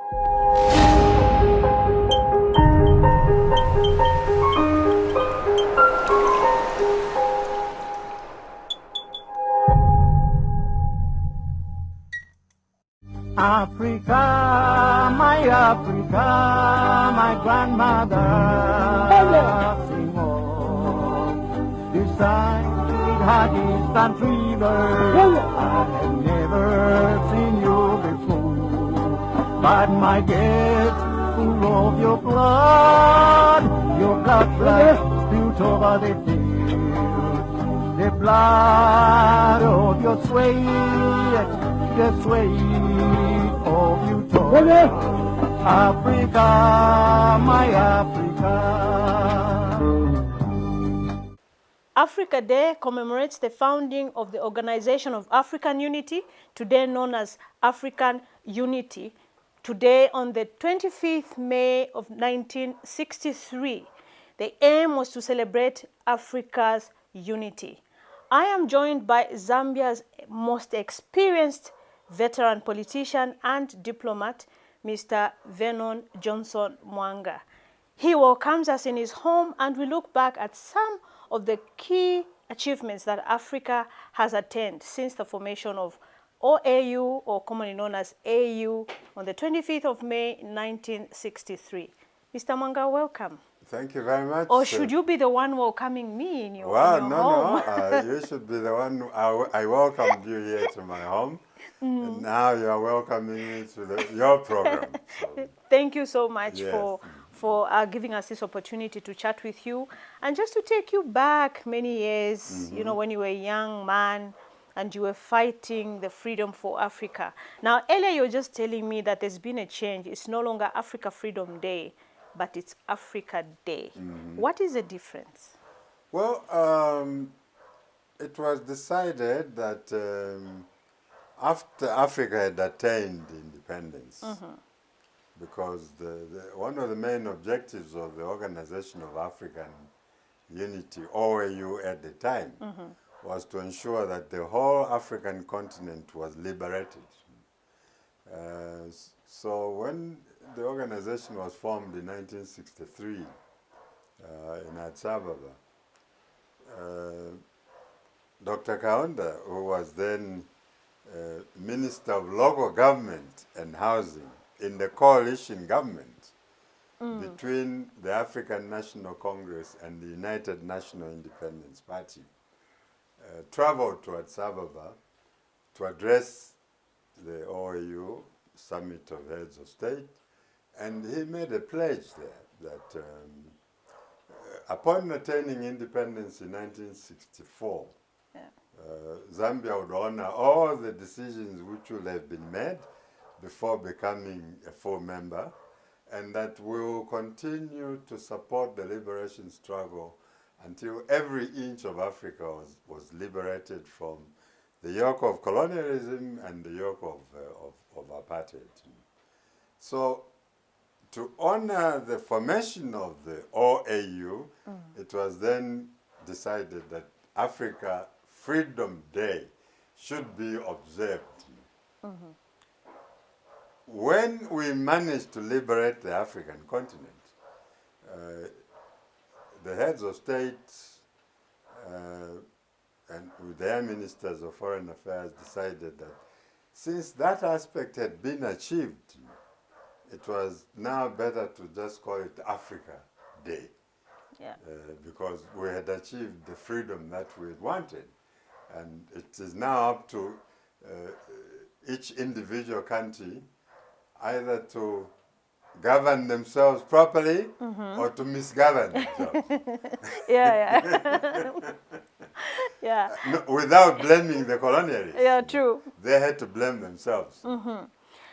Africa, my grandmother, sing on. Beside her distant river, I have never seen you before. But my guess, full of your blood like spilled over the field. The blood of your sweat, the sweat of you told. Africa, my Africa. Africa Day commemorates the founding of the Organization of African Unity, today known as African Unity. Today, on the 25th May of 1963, the aim was to celebrate Africa's unity. I am joined by Zambia's most experienced veteran politician and diplomat, Mr. Vernon Johnson Mwaanga. He welcomes us in his home, and we look back at some of the key achievements that Africa has attained since the formation of OAU, or commonly known as AU, on the 25th of May 1963. Mr. Mwaanga, welcome. Thank you very much. Or should you be the one welcoming me in your, home? No. You should be the one. I welcomed you here to my home. And now you are welcoming me to your program. So. Thank you so much Yes. for giving us this opportunity to chat with you. And just to take you back many years, you know, when you were a young man and you were fighting the freedom for Africa. Now, earlier you were just telling me that there's been a change. It's no longer Africa Freedom Day, but it's Africa Day. What is the difference? Well, it was decided that after Africa had attained independence, because one of the main objectives of the Organization of African Unity, OAU at the time, was to ensure that the whole African continent was liberated. So when the organization was formed in 1963 in Addis Ababa, Dr. Kaunda, who was then Minister of Local Government and Housing in the coalition government between the African National Congress and the United National Independence Party, traveled to Addis Ababa to address the OAU Summit of Heads of State, and he made a pledge there that upon attaining independence in 1964, Zambia would honor all the decisions which will have been made before becoming a full member, and that we will continue to support the liberation struggle until every inch of Africa was liberated from the yoke of colonialism and the yoke of apartheid. So, to honor the formation of the OAU, it was then decided that Africa Freedom Day should be observed. When we managed to liberate the African continent, the heads of state and with their ministers of foreign affairs decided that since that aspect had been achieved, it was now better to just call it Africa Day. Because we had achieved the freedom that we had wanted. And it is now up to each individual country either to govern themselves properly or to misgovern themselves. No, without blaming the colonialists. Yeah, true. They had to blame themselves.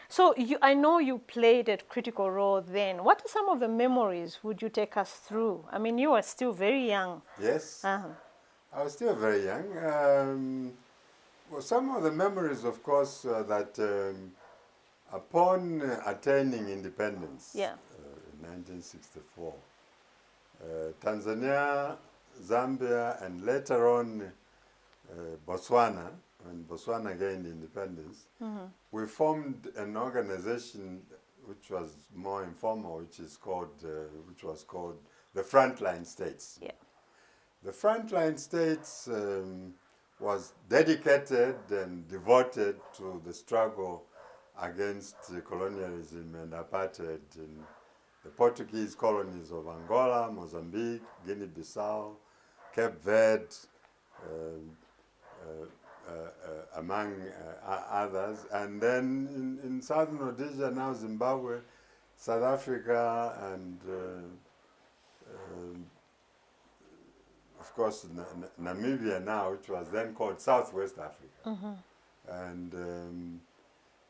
So I know you played a critical role then. What are some of the memories would you take us through? I mean, you were still very young. Yes, I was still very young. Well, some of the memories, of course, that upon attaining independence in 1964, Tanzania, Zambia, and later on Botswana, when Botswana gained independence, we formed an organization which was more informal, which was called the Frontline States. Yeah. The Frontline States was dedicated and devoted to the struggle against colonialism and apartheid in the Portuguese colonies of Angola, Mozambique, Guinea-Bissau, Cape Verde, among others. And then in southern Rhodesia, now Zimbabwe, South Africa, and of course Namibia now, which was then called Southwest Africa. And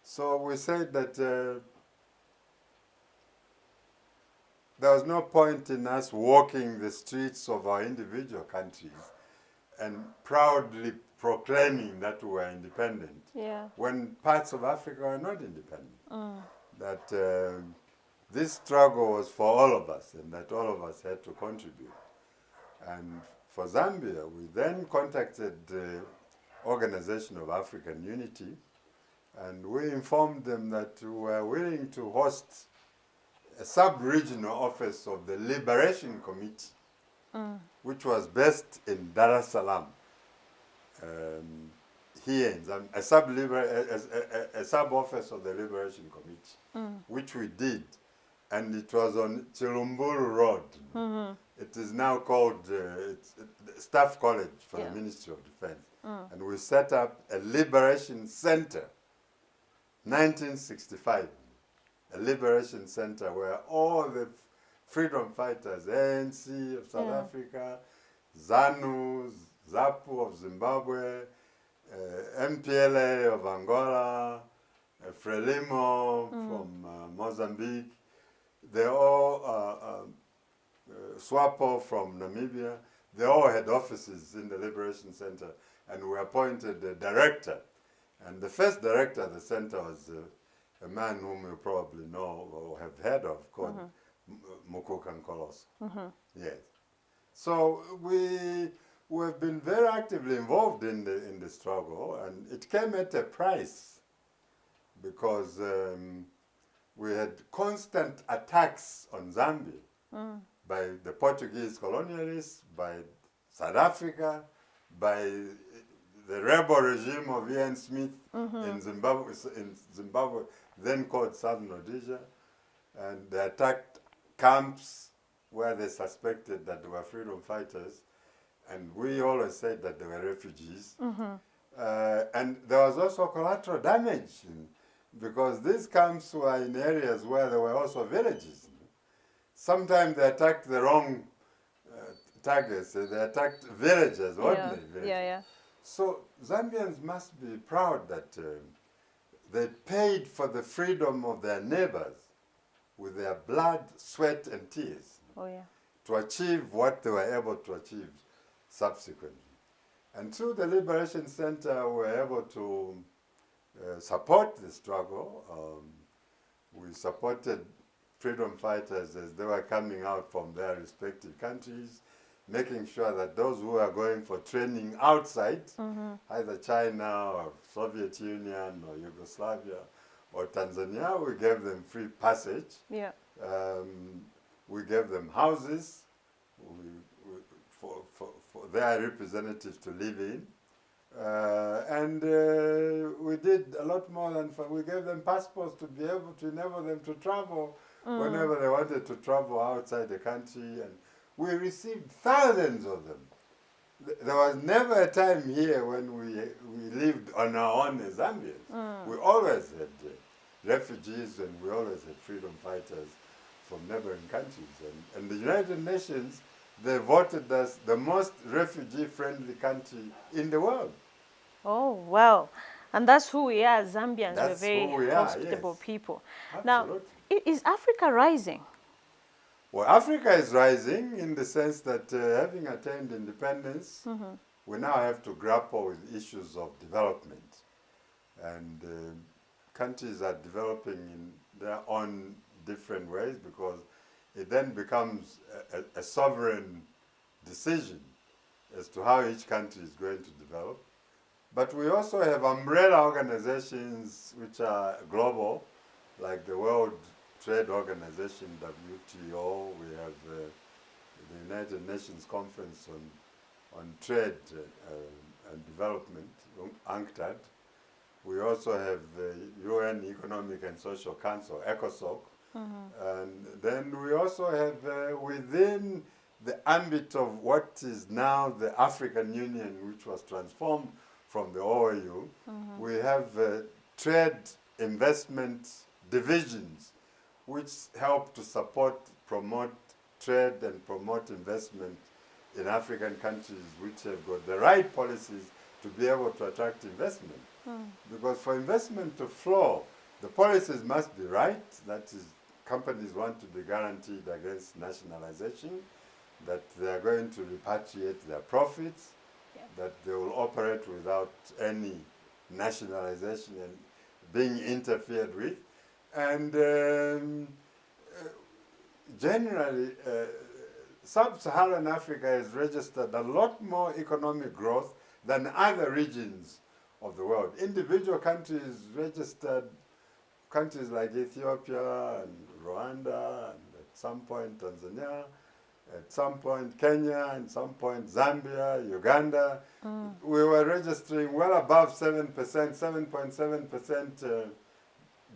so we said that there was no point in us walking the streets of our individual countries and proudly proclaiming that we were independent when parts of Africa are not independent. That this struggle was for all of us and that all of us had to contribute. And for Zambia, we then contacted the Organization of African Unity, and we informed them that we were willing to host a sub-regional office of the Liberation Committee, which was based in Dar es Salaam. Here in Zambia, a sub-office of the Liberation Committee, which we did. And it was on Chilumburu Road. It is now called Staff College for the Ministry of Defense. And we set up a Liberation Center, 1965. A Liberation Center where all the freedom fighters, ANC of South Africa, ZANU, ZAPU of Zimbabwe, MPLA of Angola, Frelimo from Mozambique, they all, SWAPO from Namibia, they all had offices in the Liberation Center, and we appointed a director. And the first director of the center was a man whom you probably know or have heard of, called Mukuka Nkoloso. Yes. So we've been very actively involved in the struggle, and it came at a price because we had constant attacks on Zambia by the Portuguese colonialists, by South Africa, by the rebel regime of Ian Smith in Zimbabwe, then called Southern Rhodesia, and they attacked camps where they suspected that they were freedom fighters, and we always said that they were refugees. And there was also collateral damage because these camps were in areas where there were also villages. Sometimes they attacked the wrong targets. They attacked villages, ordinary villages. So Zambians must be proud that they paid for the freedom of their neighbors with their blood, sweat, and tears to achieve what they were able to achieve subsequently. And through the Liberation Center, we were able to support the struggle. We supported freedom fighters as they were coming out from their respective countries, making sure that those who are going for training outside, either China or Soviet Union or Yugoslavia or Tanzania, we gave them free passage. We gave them houses for their representatives to live in. And we did a lot more than we gave them passports to be able to enable them to travel whenever they wanted to travel outside the country. And we received thousands of them. There was never a time here when we lived on our own as Zambians. We always had refugees, and we always had freedom fighters from neighboring countries. And the United Nations, they voted us the most refugee-friendly country in the world. Oh, wow. And that's who we are, Zambians. That's We're who we very are, hospitable yes. people. Absolutely. Now, is Africa rising? Well, Africa is rising in the sense that having attained independence, we now have to grapple with issues of development. And countries are developing in their own different ways because it then becomes a sovereign decision as to how each country is going to develop. But we also have umbrella organizations which are global, like the World Trade Organization, WTO. We have the United Nations Conference on Trade and Development, UNCTAD. We also have the UN Economic and Social Council, ECOSOC. And then we also have within the ambit of what is now the African Union, which was transformed from the OAU, we have trade investment divisions, which help to support, promote trade and promote investment in African countries which have got the right policies to be able to attract investment. Because for investment to flow, the policies must be right. That is, companies want to be guaranteed against nationalization, that they are going to repatriate their profits, that they will operate without any nationalization and being interfered with. And generally, Sub-Saharan Africa has registered a lot more economic growth than other regions of the world. Individual countries registered, countries like Ethiopia and Rwanda, and at some point Tanzania, at some point Kenya, and some point Zambia, Uganda. We were registering well above 7%, 7.7%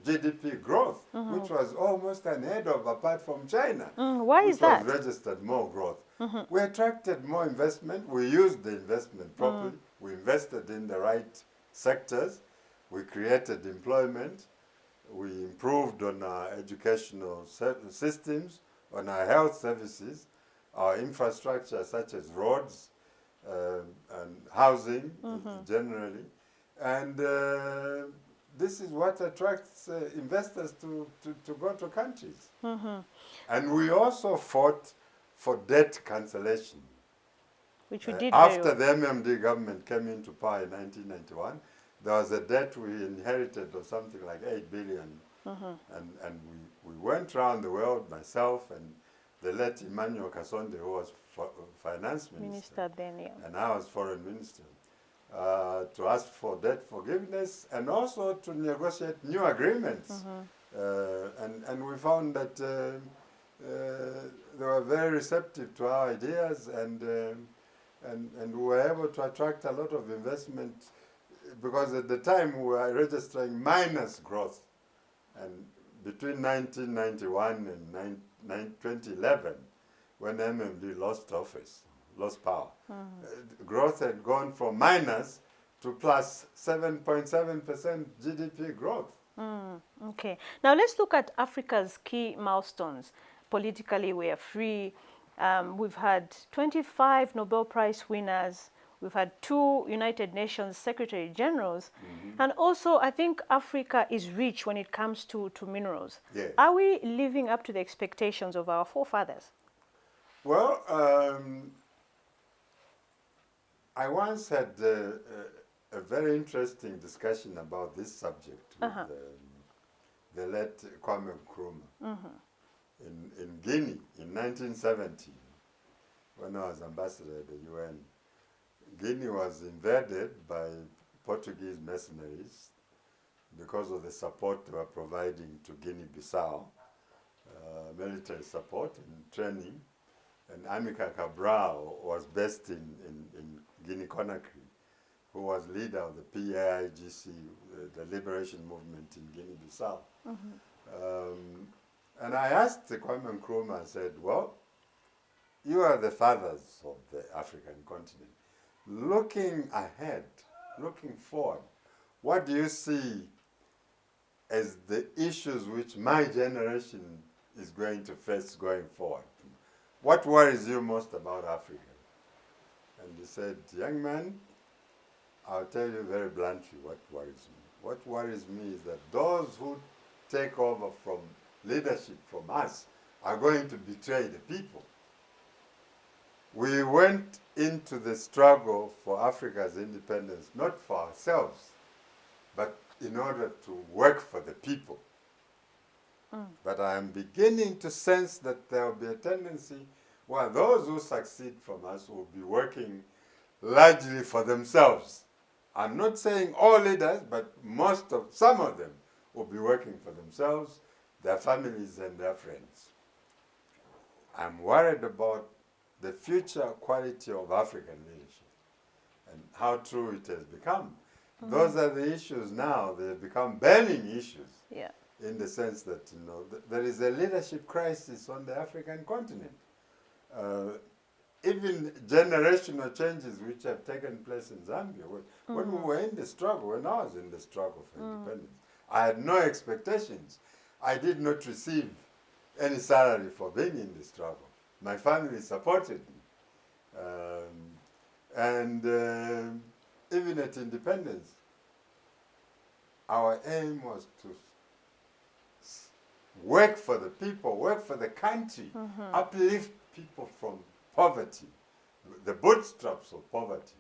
GDP growth, which was almost unheard of apart from China. Why is that? Which was registered more growth. We attracted more investment. We used the investment properly. We invested in the right sectors. We created employment. We improved on our educational systems, on our health services, our infrastructure such as roads and housing generally. And this is what attracts investors to go to countries. And we also fought for debt cancellation. Which we did After the MMD government came into power in 1991, there was a debt we inherited of something like 8 billion. And we went around the world, myself and the late Emmanuel Kasonde, who was finance minister then, and I was foreign minister, to ask for debt forgiveness and also to negotiate new agreements. And we found that they were very receptive to our ideas, and we were able to attract a lot of investment, because at the time we were registering minus growth. And between 1991 and 2011, when MMD lost office, lost power, growth had gone from minus to plus 7.7% GDP growth. Okay. Now let's look at Africa's key milestones. Politically, we are free. We've had 25 Nobel Prize winners. We've had 2 United Nations Secretary Generals. And also, I think Africa is rich when it comes to minerals. Yes. Are we living up to the expectations of our forefathers? Well, I once had a very interesting discussion about this subject with the late Kwame Nkrumah in Guinea in 1970, when I was ambassador at the UN. Guinea was invaded by Portuguese mercenaries because of the support they were providing to Guinea-Bissau, military support and training. And Amilcar Cabral was based in Guinea-Conakry, who was leader of the PAIGC, the liberation movement in Guinea-Bissau. And I asked Kwame Nkrumah, I said, well, you are the fathers of the African continent. Looking ahead, looking forward, what do you see as the issues which my generation is going to face going forward? What worries you most about Africa? And he said, young man, I'll tell you very bluntly what worries me. What worries me is that those who take over from leadership from us are going to betray the people. We went into the struggle for Africa's independence not for ourselves, but in order to work for the people. But I am beginning to sense that there will be a tendency where those who succeed from us will be working largely for themselves. I'm not saying all leaders, but some of them will be working for themselves, their families and their friends. I'm worried about the future quality of African leadership and how true it has become. Those are the issues now. They've become burning issues. Yeah. In the sense that, you know, there is a leadership crisis on the African continent. Even generational changes which have taken place in Zambia. When we were in the struggle, when I was in the struggle for independence, I had no expectations. I did not receive any salary for being in the struggle. My family supported me. Even at independence, our aim was to work for the people, work for the country, uplift people from poverty, the bootstraps of poverty,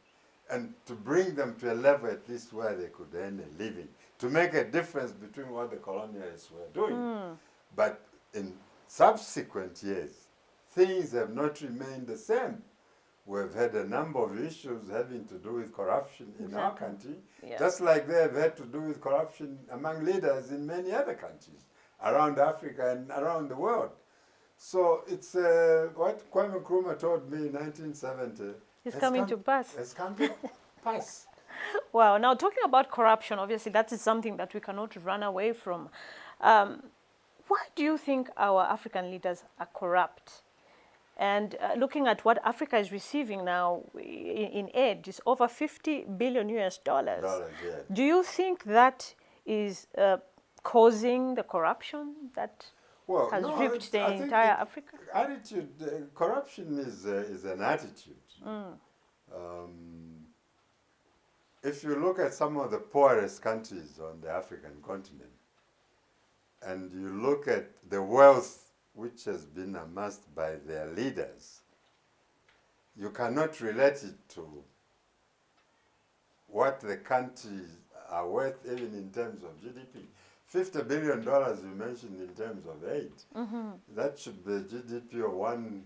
and to bring them to a level at least where they could earn a living, to make a difference between what the colonialists were doing. But in subsequent years, things have not remained the same. We've had a number of issues having to do with corruption in our country, just like they have had to do with corruption among leaders in many other countries around Africa and around the world. So it's what Kwame Nkrumah told me in 1970. It's coming to pass. It's come to pass. Wow. Now, talking about corruption, obviously that is something that we cannot run away from. Why do you think our African leaders are corrupt? And looking at what Africa is receiving now in aid, is over $50 billion US. Do you think that is causing the corruption that has ripped the entire Africa? Attitude, corruption is an attitude. If you look at some of the poorest countries on the African continent, and you look at the wealth which has been amassed by their leaders, you cannot relate it to what the countries are worth even in terms of GDP. $50 billion you mentioned in terms of aid. That should be GDP of one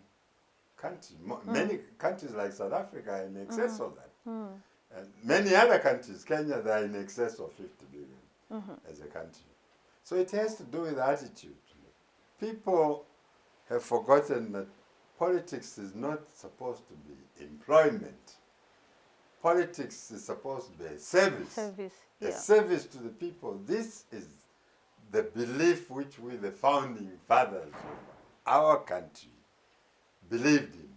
country. Many countries like South Africa are in excess of that. And many other countries, Kenya, they are in excess of 50 billion as a country. So it has to do with attitude. People have forgotten that politics is not supposed to be employment. Politics is supposed to be a service. A service to the people. This is the belief which we, the founding fathers of our country, believed in.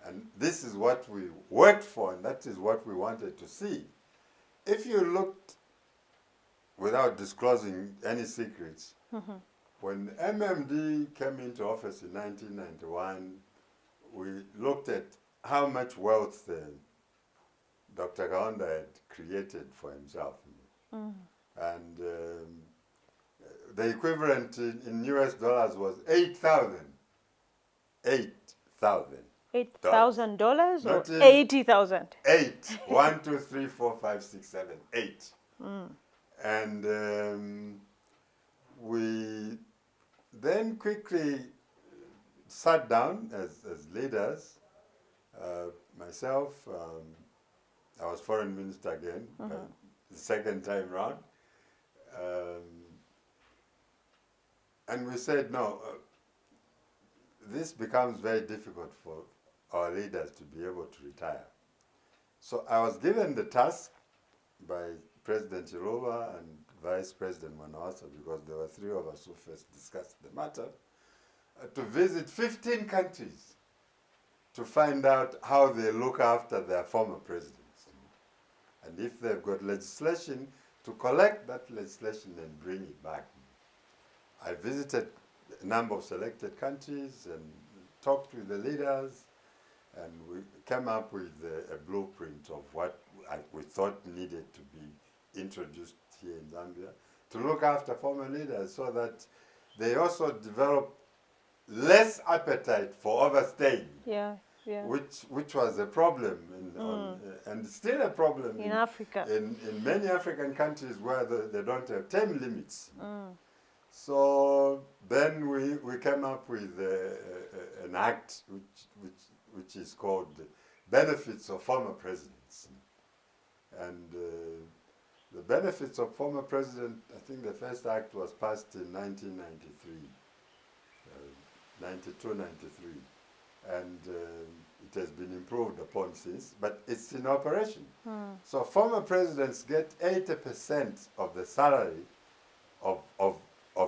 And this is what we worked for, and that is what we wanted to see. If you looked, without disclosing any secrets, when MMD came into office in 1991, we looked at how much wealth Dr. Kaunda had created for himself. And the equivalent in US dollars was 8,000. $8,000. $8,000 or 80,000? 8. 1, 2, 3, 4, 5, 6, 7, 8. And we then quickly sat down as leaders. Myself, I was foreign minister again, the second time round. And we said, no, this becomes very difficult for our leaders to be able to retire. So I was given the task by President Loyola and Vice President Mwangala, because there were three of us who first discussed the matter, to visit 15 countries to find out how they look after their former presidents. And if they've got legislation, to collect that legislation and bring it back. I visited a number of selected countries and talked with the leaders, and we came up with a blueprint of what we thought needed to be introduced here in Zambia to look after former leaders, so that they also develop less appetite for overstaying. Which was a problem and still a problem in Africa. In many African countries where they don't have term limits. So then we came up with an act which is called Benefits of Former Presidents. And The benefits of former president, I think the first act was passed in 1993, 92, 93. And it has been improved upon since, but it's in operation. So former presidents get 80% of the salary of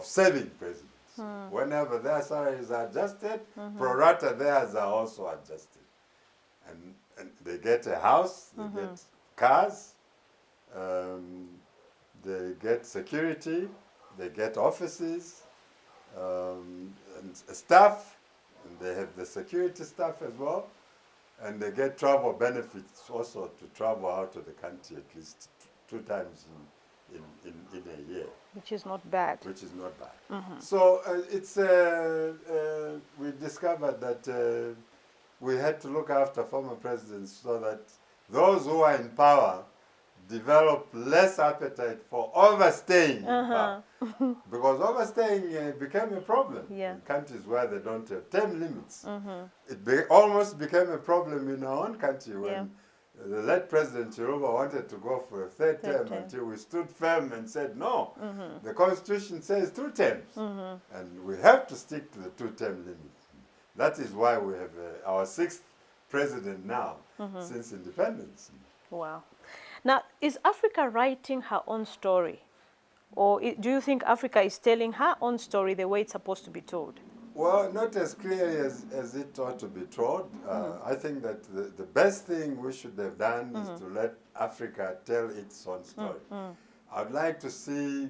serving presidents. Whenever their salaries are adjusted, pro rata theirs are also adjusted. And they get a house, they get cars, they get security, they get offices, and staff, and they have the security staff as well, and they get travel benefits also to travel out of the country at least 2 times in a year. Which is not bad. Which is not bad. So it's we discovered that we had to look after former presidents so that those who are in power develop less appetite for overstaying in power. Because overstaying became a problem in countries where they don't have term limits. It almost became a problem in our own country when the late President Chiruba wanted to go for a third term until we stood firm and said, no, the Constitution says 2 terms. And we have to stick to the 2-term limit. That is why we have our 6th president now since independence. Wow. Now, is Africa writing her own story? Or do you think Africa is telling her own story the way it's supposed to be told? Well, not as clearly as it ought to be told. I think that the best thing we should have done is to let Africa tell its own story. I'd like to see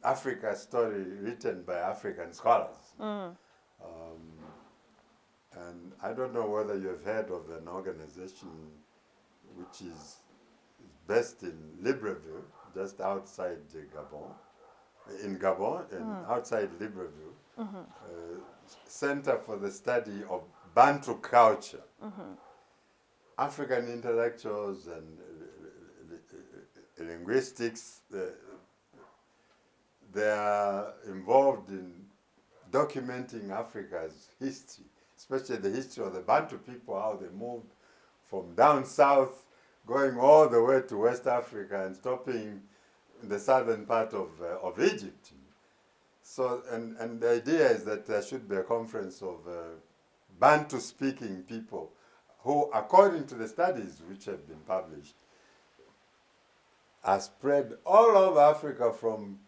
Africa's story written by African scholars. And I don't know whether you've heard of an organization which is based in Libreville, just outside Gabon, and outside Libreville, Center for the Study of Bantu Culture. African intellectuals and linguistics, they are involved in documenting Africa's history, especially the history of the Bantu people, how they moved from down south, going all the way to West Africa and stopping in the southern part of Egypt. So, and the idea is that there should be a conference of Bantu-speaking people who, according to the studies which have been published, are spread all over Africa from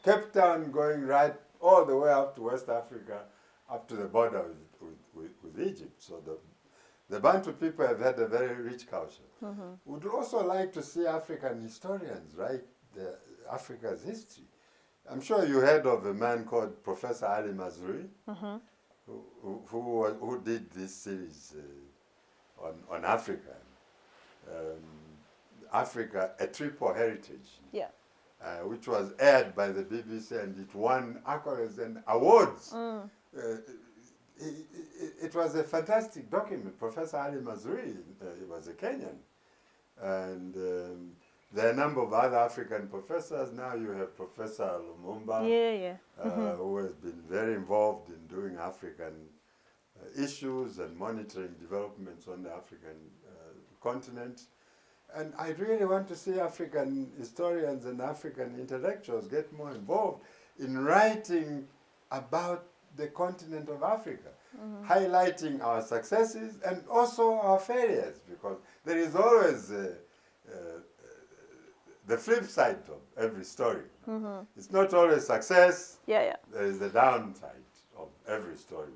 Cape Town going right all the way up to West Africa, up to the border with Egypt. So the Bantu people have had a very rich culture. Would also like to see African historians write Africa's history. I'm sure you heard of a man called Professor Ali Mazrui, who did this series on Africa. Africa, A Triple Heritage, which was aired by the BBC, and it won accolades and awards. It was a fantastic document. Professor Ali Mazrui, he was a Kenyan. And there are a number of other African professors. Now you have Professor Lumumba, who has been very involved in doing African issues and monitoring developments on the African continent. And I really want to see African historians and African intellectuals get more involved in writing about the continent of Africa, highlighting our successes and also our failures, because there is always the flip side of every story. It's not always success. There is the downside of every story.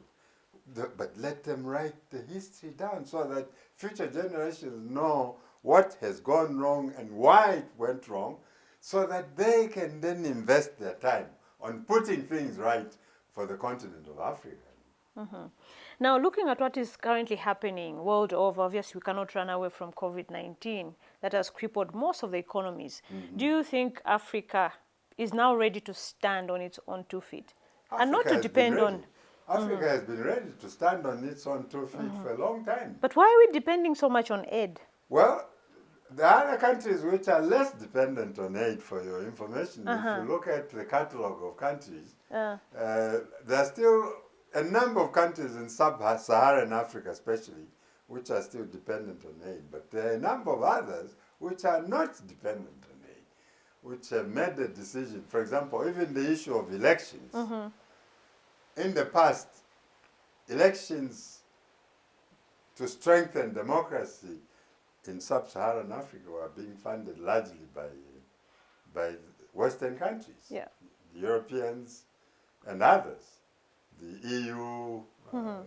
But let them write the history down so that future generations know what has gone wrong and why it went wrong, so that they can then invest their time on putting things right for the continent of Africa. Now, looking at what is currently happening world over, obviously we cannot run away from COVID-19 that has crippled most of the economies. Do you think Africa is now ready to stand on its own 2 feet? Africa and not to depend on... Africa has been ready to stand on its own 2 feet for a long time. But why are we depending so much on aid? Well, there are other countries which are less dependent on aid, for your information. If you look at the catalogue of countries, there are still a number of countries in sub-Saharan Africa especially, which are still dependent on aid. But there are a number of others which are not dependent on aid. which have made the decision. For example, even the issue of elections. In the past, elections to strengthen democracy in sub-Saharan Africa were being funded largely by Western countries, Yeah. the Europeans and others, the EU, the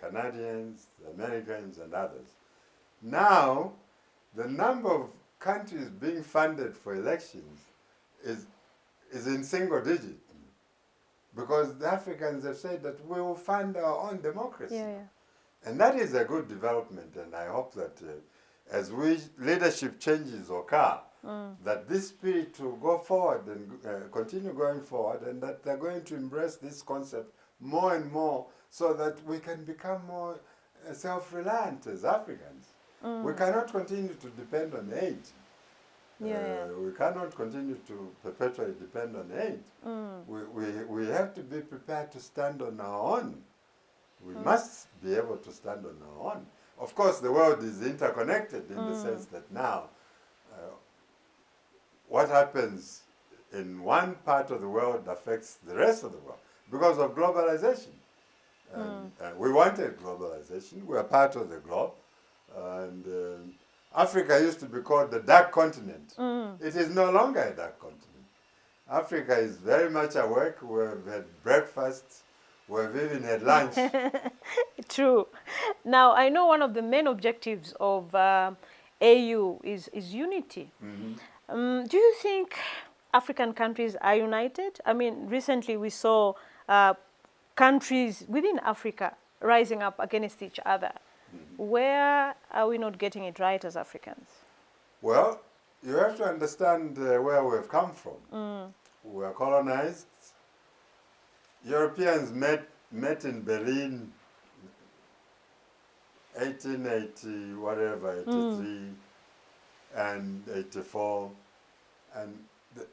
Canadians, the Americans and others. Now, the number of countries being funded for elections is in single digit, because the Africans have said that we will fund our own democracy. Yeah, yeah. And that is a good development, and I hope that as leadership changes occur, that this spirit will go forward and continue going forward, and that they're going to embrace this concept more and more so that we can become more self-reliant as Africans. We cannot continue to depend on aid. We cannot continue to perpetually depend on aid. We have to be prepared to stand on our own. We must be able to stand on our own. Of course, the world is interconnected in the sense that now what happens in one part of the world affects the rest of the world because of globalization. We wanted globalization. We are part of the globe. And Africa used to be called the dark continent. It is no longer a dark continent. Africa is very much awake. We have had breakfast. We have even had lunch. True. Now, I know one of the main objectives of AU is unity. Do you think African countries are united? I mean, recently we saw countries within Africa rising up against each other. Where are we not getting it right as Africans? Well, you have to understand where we've come from. We were colonized. Europeans met in Berlin 1880, whatever, 83 and 84, and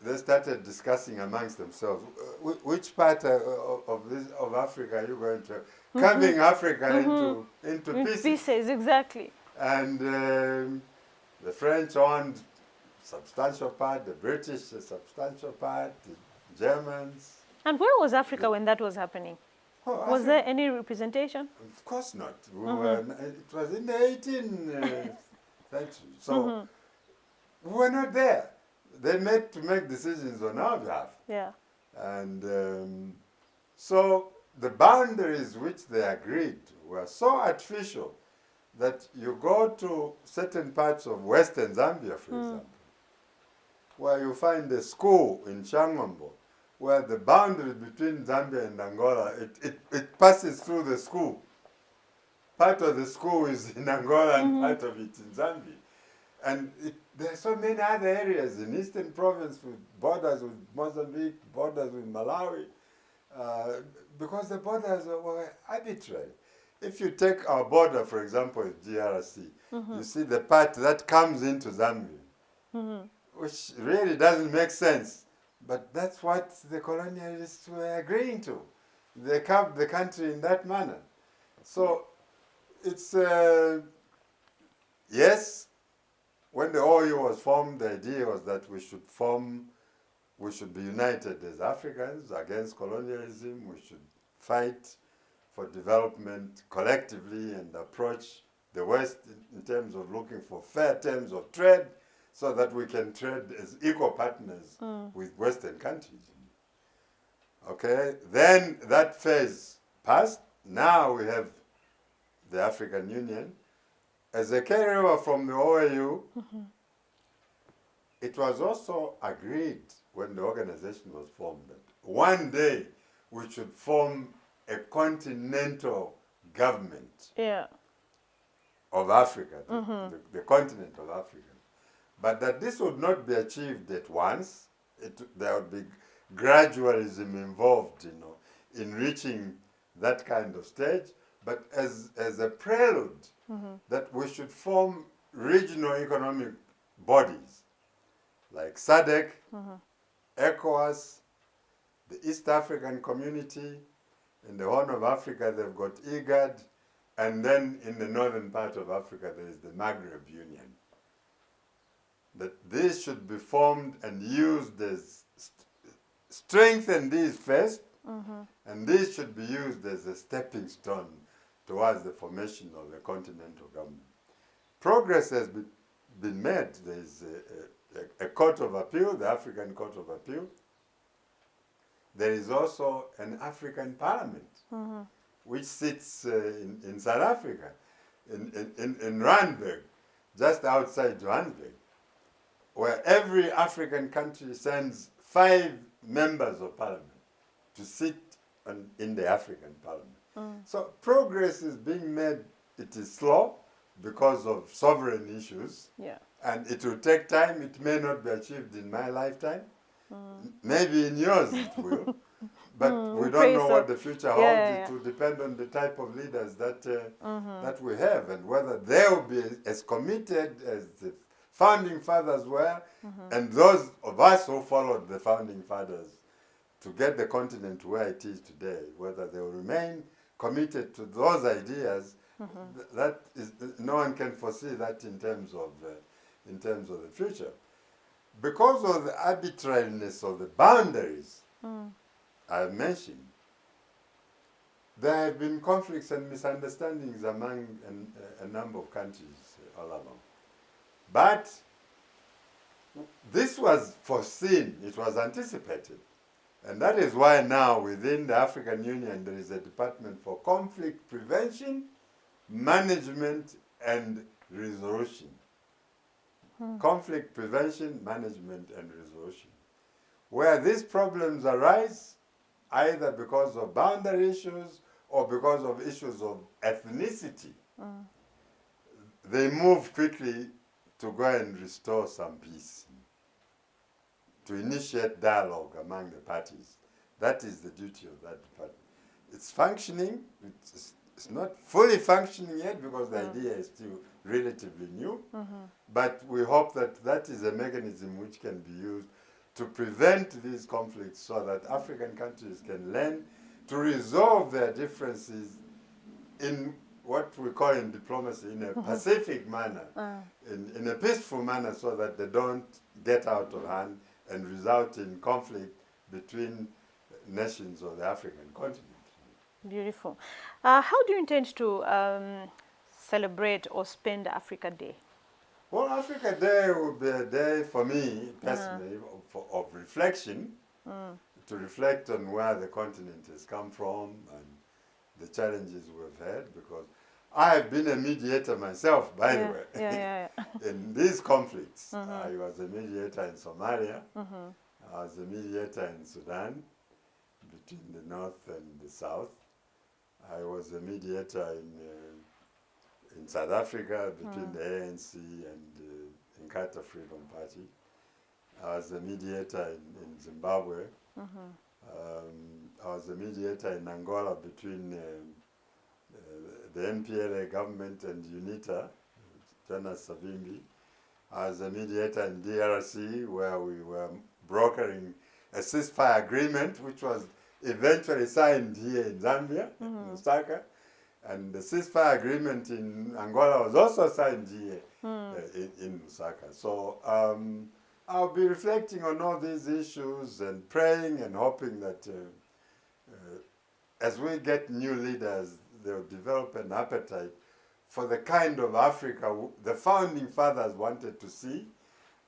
they started discussing amongst themselves, which part of Africa are you going to, carving Africa into pieces. Pieces, exactly. And the French owned a substantial part, the British a substantial part, the Germans. And where was Africa when that was happening? Oh, Was there any representation? Of course not. It was in the 18th century. So we were not there. They met to make decisions on our behalf. Yeah. And so the boundaries which they agreed were so artificial that you go to certain parts of Western Zambia, for example, where you find a school in Shangombo, where the boundary between Zambia and Angola, it passes through the school. Part of the school is in Angola and part of it in Zambia. And there are so many other areas in Eastern Province with borders with Mozambique, borders with Malawi, because the borders were arbitrary. If you take our border, for example, with DRC, you see the part that comes into Zambia, which really doesn't make sense. But that's what the colonialists were agreeing to. They carved the country in that manner. So it's, yes, when the OU was formed, the idea was that we should be united as Africans against colonialism. We should fight for development collectively and approach the West in terms of looking for fair terms of trade, so that we can trade as equal partners with Western countries. Okay, then that phase passed. Now we have the African Union. As a carryover from the OAU, it was also agreed when the organization was formed that one day we should form a continental government of Africa, the continent of Africa. But that this would not be achieved at once. There would be gradualism involved, in reaching that kind of stage. But as a prelude, that we should form regional economic bodies like SADC, ECOWAS, the East African Community. In the Horn of Africa, they've got IGAD, and then in the northern part of Africa, there is the Maghreb Union. that these should be formed and used as strengthen these first, and these should be used as a stepping stone towards the formation of a continental government. Progress has been made. There is a court of appeal, the African Court of Appeal. There is also an African Parliament, which sits in South Africa, in Randburg, just outside Johannesburg, where every African country sends 5 members of parliament to sit in the African Parliament. So progress is being made. It is slow because of sovereign issues, and it will take time. It may not be achieved in my lifetime. Maybe in yours it will. But we don't know what the future holds. It will depend on the type of leaders that that we have, and whether they will be as committed as the founding fathers were, and those of us who followed the founding fathers to get the continent where it is today, whether they will remain committed to those ideas. That is, no one can foresee that in terms of the future, because of the arbitrariness of the boundaries I've mentioned. There have been conflicts and misunderstandings among a number of countries all along. But this was foreseen, it was anticipated. And that is why now within the African Union there is a Department for Conflict Prevention, Management and Resolution. Conflict Prevention, Management and Resolution. Where these problems arise, either because of boundary issues or because of issues of ethnicity, they move quickly to go and restore some peace, to initiate dialogue among the parties. That is the duty of that department. It's functioning. It's not fully functioning yet because the idea is still relatively new, but we hope that that is a mechanism which can be used to prevent these conflicts so that African countries can learn to resolve their differences in what we call in diplomacy in a pacific manner, in a peaceful manner, so that they don't get out of hand and result in conflict between nations of the African continent. Beautiful. How do you intend to celebrate or spend Africa Day? Well, Africa Day will be a day for me personally of reflection, to reflect on where the continent has come from and the challenges we've had, because I have been a mediator myself, by the way, in these conflicts. I was a mediator in Somalia, I was a mediator in Sudan, between the north and the south. I was a mediator in South Africa between the ANC and Inkatha Freedom Party. I was a mediator in Zimbabwe. I was a mediator in Angola between the MPLA government and UNITA, Jonas Savimbi. I was a mediator in DRC, where we were brokering a ceasefire agreement, which was eventually signed here in Zambia, in Lusaka. And the ceasefire agreement in Angola was also signed here in Lusaka. So I'll be reflecting on all these issues and praying and hoping that as we get new leaders, they'll develop an appetite for the kind of Africa the founding fathers wanted to see,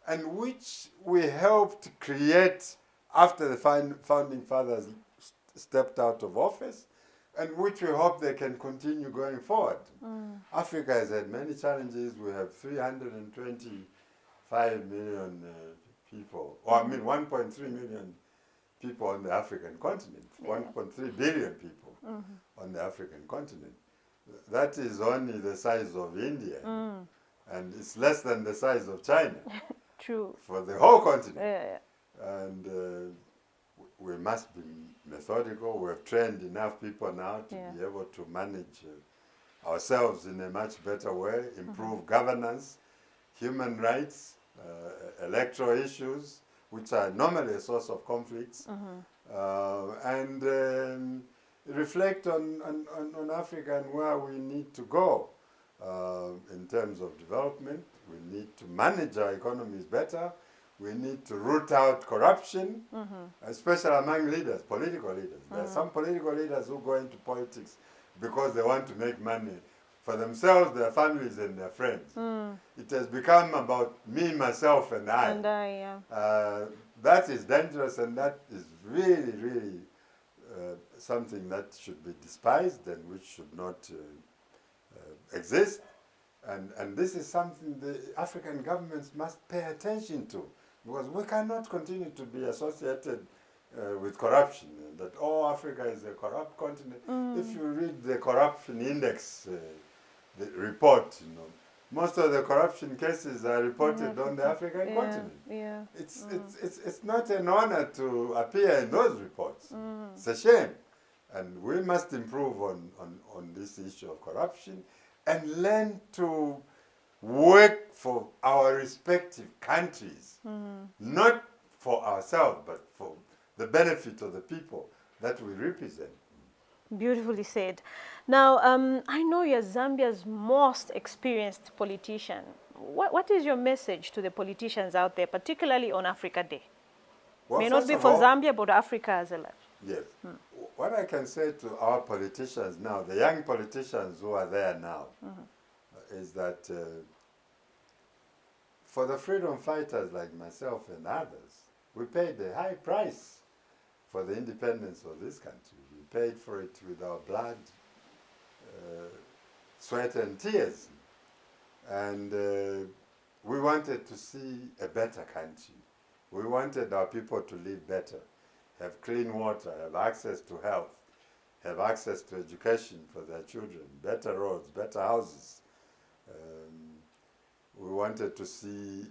and which we helped create after the founding fathers stepped out of office, and which we hope they can continue going forward. Africa has had many challenges. We have 325 million people, or 1.3 million people on the African continent, 1.3 billion people on the African continent. That is only the size of India, and it's less than the size of China. True. For the whole continent. And we must be methodical. We have trained enough people now to be able to manage ourselves in a much better way, improve governance, human rights, electoral issues, which are normally a source of conflicts, and reflect on Africa and where we need to go in terms of development. We need to manage our economies better. We need to root out corruption, especially among leaders, political leaders. There are some political leaders who go into politics because they want to make money for themselves, their families, and their friends. It has become about me, myself, and I. And I, yeah. That is dangerous, and that is really, really something that should be despised and which should not exist. And this is something the African governments must pay attention to, because we cannot continue to be associated with corruption, that Africa is a corrupt continent. If you read the corruption index the report, most of the corruption cases are reported on the African continent. Yeah. It's not an honor to appear in those reports. It's a shame. And we must improve on this issue of corruption and learn to work for our respective countries, not for ourselves, but for the benefit of the people that we represent. Beautifully said. Now, I know you're Zambia's most experienced politician. What is your message to the politicians out there, particularly on Africa Day? Well, May not be for Zambia, but Africa as a large. Yes. What I can say to our politicians now, the young politicians who are there now, is that for the freedom fighters like myself and others, we paid a high price for the independence of this country. We paid for it with our blood, sweat and tears. And we wanted to see a better country. We wanted our people to live better, have clean water, have access to health, have access to education for their children, better roads, better houses. We wanted to see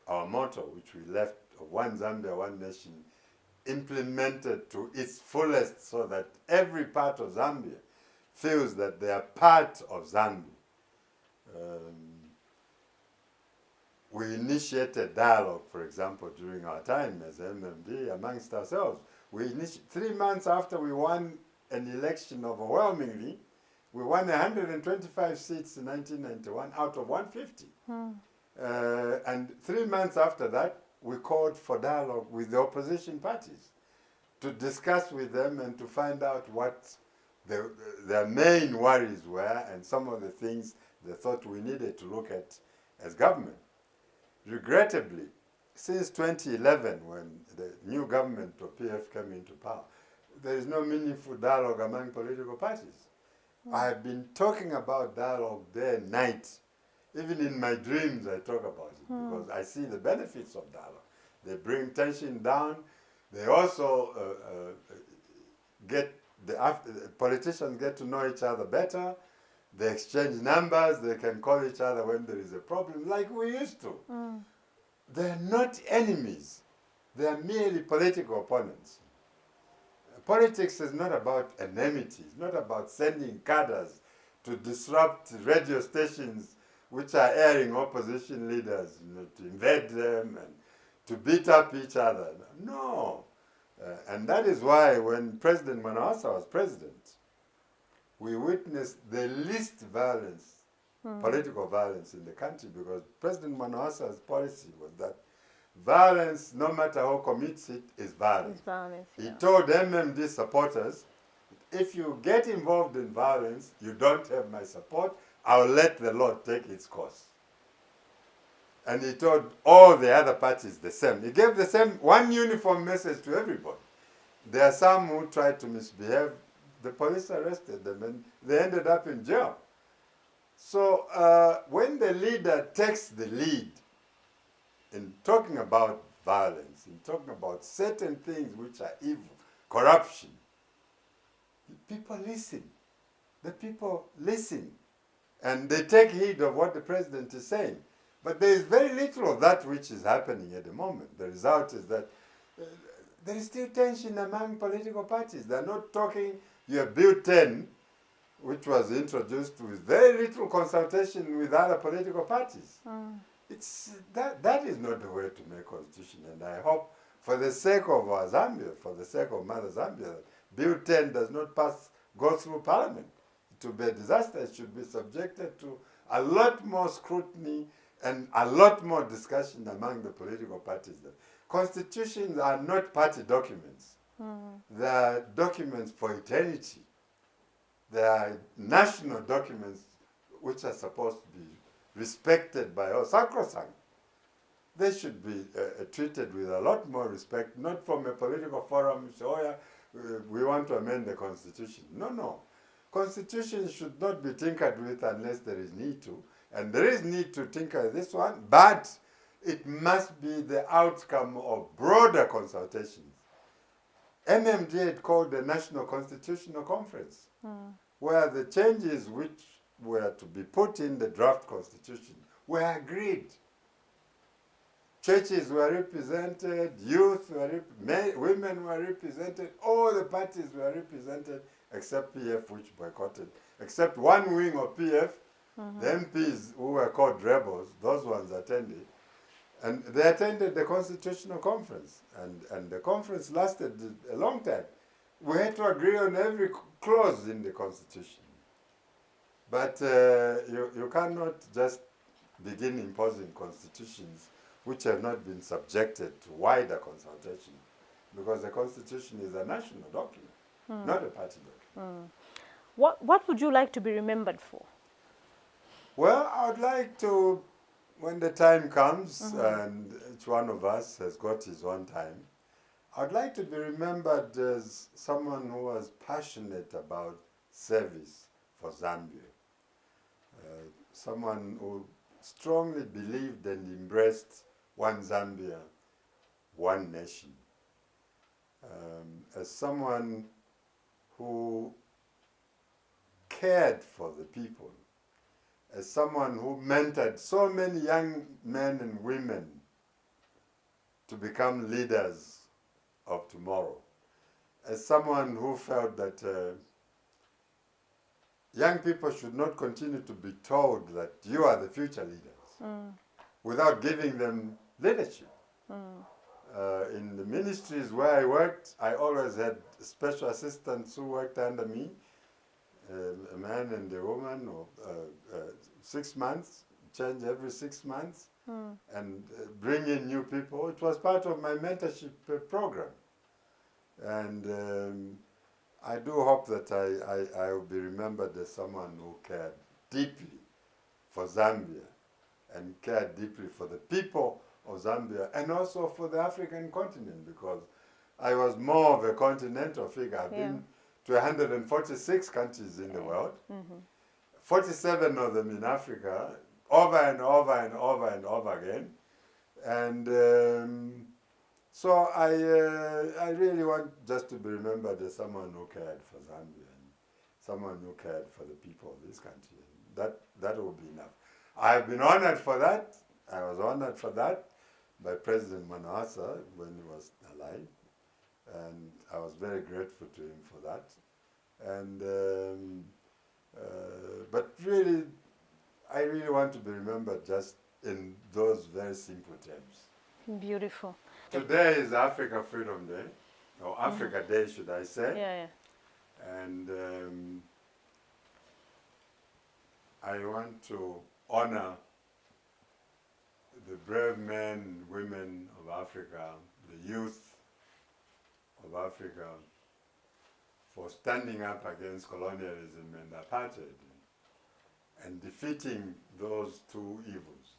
our motto, which we left, of One Zambia, One Nation, implemented to its fullest so that every part of Zambia feels that they are part of Zambia. We initiated dialogue, for example, during our time as MMD amongst ourselves. 3 months after we won an election overwhelmingly, we won 125 seats in 1991 out of 150. And 3 months after that, we called for dialogue with the opposition parties to discuss with them and to find out what their main worries were and some of the things they thought we needed to look at as government. Regrettably, since 2011, when the new government of PF came into power, there is no meaningful dialogue among political parties. I have been talking about dialogue day and night. Even in my dreams, I talk about it because I see the benefits of dialogue. They bring tension down. They also politicians get to know each other better. They exchange numbers. They can call each other when there is a problem, like we used to. They're not enemies. They are merely political opponents. Politics is not about enmity. It's not about sending cadres to disrupt radio stations which are airing opposition leaders, to invade them and to beat up each other. No. And that is why when President Mwangala was president, we witnessed the least violence, political violence in the country, because President Mwangala's policy was that violence, no matter who commits it, is violence. He told MMD supporters, if you get involved in violence, you don't have my support, I'll let the law take its course. And he told all the other parties the same. He gave the same, one uniform message to everybody. There are some who tried to misbehave. The police arrested them and they ended up in jail. So when the leader takes the lead in talking about violence, in talking about certain things which are evil, corruption, people listen. The people listen. And they take heed of what the president is saying. But there is very little of that which is happening at the moment. The result is that there is still tension among political parties. They're not talking. You have Bill 10, which was introduced with very little consultation with other political parties. That is not the way to make constitution. And I hope, for the sake of our Zambia, for the sake of Mother Zambia, Bill 10 does not go through Parliament. It will be a disaster. It should be subjected to a lot more scrutiny and a lot more discussion among the political parties. Constitutions are not party documents. They are documents for eternity. They are national documents which are supposed to be respected by all, sacrosanct. They should be treated with a lot more respect, not from a political forum, say, oh yeah, we want to amend the Constitution. No, no. Constitution should not be tinkered with unless there is need to. And there is need to tinker with this one, but it must be the outcome of broader consultations. NMD had called the National Constitutional Conference, where the changes which were to be put in the draft constitution were agreed. Churches were represented, youth were women were represented, all the parties were represented except PF, which boycotted, except one wing of PF, the MPs who were called rebels, those ones attended. And they attended the Constitutional Conference, and the conference lasted a long time. We had to agree on every clause in the Constitution. But you cannot just begin imposing constitutions which have not been subjected to wider consultation, because the Constitution is a national document, not a party document. What would you like to be remembered for? Well, I would like to, when the time comes, and each one of us has got his own time, I'd like to be remembered as someone who was passionate about service for Zambia. Someone who strongly believed and embraced one Zambia, one nation. As someone who cared for the people, as someone who mentored so many young men and women to become leaders of tomorrow, as someone who felt that young people should not continue to be told that you are the future leaders without giving them leadership. In the ministries where I worked, I always had special assistants who worked under me, a man and a woman, or 6 months, change every 6 months, and bring in new people. It was part of my mentorship program. And I do hope that I will be remembered as someone who cared deeply for Zambia and cared deeply for the people of Zambia and also for the African continent, because I was more of a continental figure. I've been to 146 countries in the world, 47 of them in Africa, over and over and over and over again. And so I really want just to be remembered as someone who cared for Zambia and someone who cared for the people of this country. That will be enough. I've been honored for that. I was honored for that by President Mwangala when he was alive. And I was very grateful to him for that. And but really, I really want to be remembered just in those very simple terms. Beautiful. Today is Africa Freedom Day, or Africa Day, should I say? Yeah. And I want to honor the brave men and women of Africa, the youth of Africa, for standing up against colonialism and apartheid and defeating those two evils.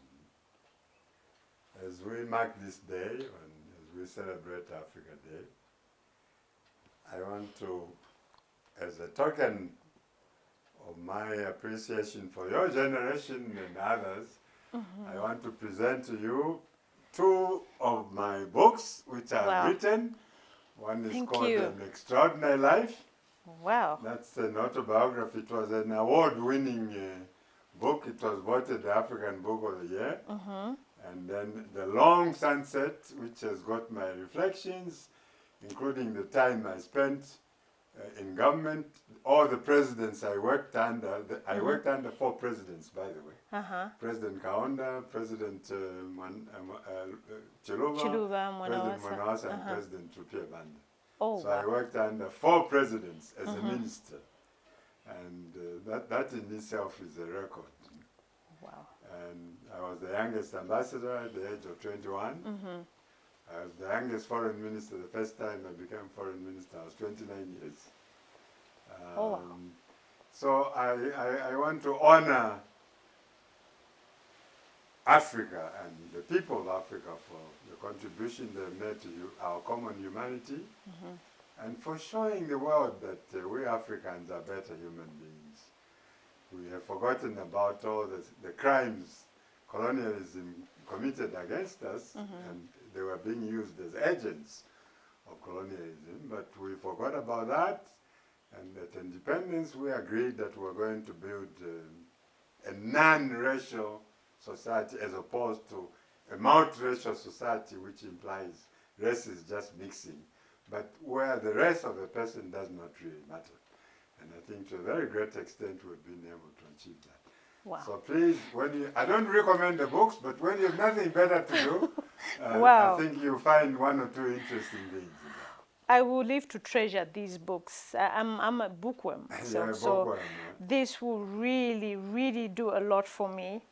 As we mark this day and as we celebrate Africa Day, I want to, as a token of my appreciation for your generation and others, I want to present to you 2 of my books which are written. One is called An Extraordinary Life. Wow. That's an autobiography. It was an award-winning book. It was voted the African Book of the Year. And then The Long Sunset, which has got my reflections, including the time I spent in government, all the presidents I worked under. I worked under 4 presidents, by the way. President Kaunda, President Chiluba, President Mwangala, and President Tupia Banda. Oh, so I worked under 4 presidents as a minister. And that in itself is a record. Wow. And I was the youngest ambassador at the age of 21. I was the youngest foreign minister the first time I became foreign minister. I was 29 years. Wow. So I want to honor Africa and the people of Africa for the contribution they've made to our common humanity, and for showing the world that we Africans are better human beings. We have forgotten about all the crimes colonialism committed against us, and they were being used as agents of colonialism, but we forgot about that, and at independence we agreed that we were going to build a non-racial society as opposed to a multiracial society, which implies race is just mixing, but where the race of a person does not really matter. And I think to a very great extent we've been able to achieve that. Wow. So please, I don't recommend the books, but when you have nothing better to do, Wow. I think you'll find one or two interesting things in that. I will live to treasure these books. I'm a bookworm, You're a so bookworm, yeah. this will really, really do a lot for me.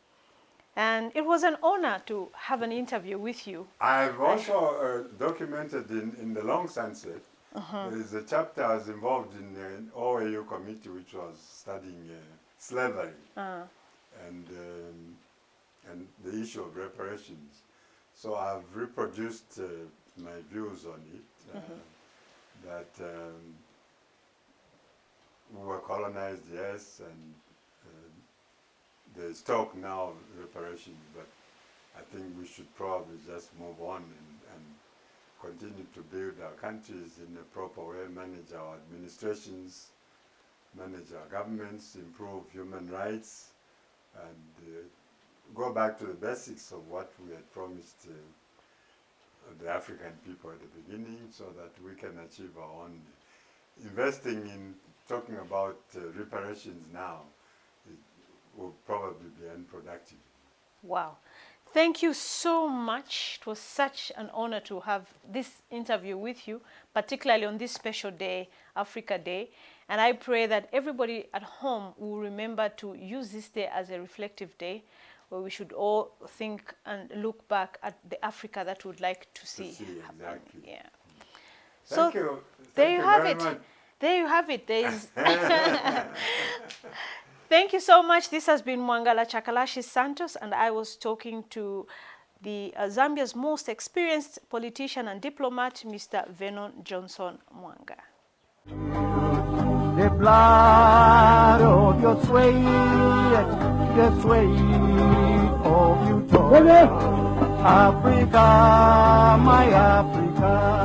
And it was an honor to have an interview with you. I've also documented in The Long Sunset, there is a chapter I was involved in an OAU committee which was studying slavery and the issue of reparations. So I've reproduced my views on it, that we were colonized, yes, and there's talk now of reparations, but I think we should probably just move on and continue to build our countries in a proper way, manage our administrations, manage our governments, improve human rights, and go back to the basics of what we had promised the African people at the beginning, so that we can achieve our own. Investing in talking about reparations now will probably be unproductive. Wow. Thank you so much. It was such an honor to have this interview with you, particularly on this special day, Africa Day. And I pray that everybody at home will remember to use this day as a reflective day, where we should all think and look back at the Africa that we would like to see happen. Exactly. Yeah. Thank you. There Thank you you have very it. much. There you have it. There is Thank you so much. This has been Mwangala Chakalashi Santos, and I was talking to the Zambia's most experienced politician and diplomat, Mr. Vernon Johnson Mwaanga. The blood of your sweat, the sweat of Utopia. Africa, my Africa.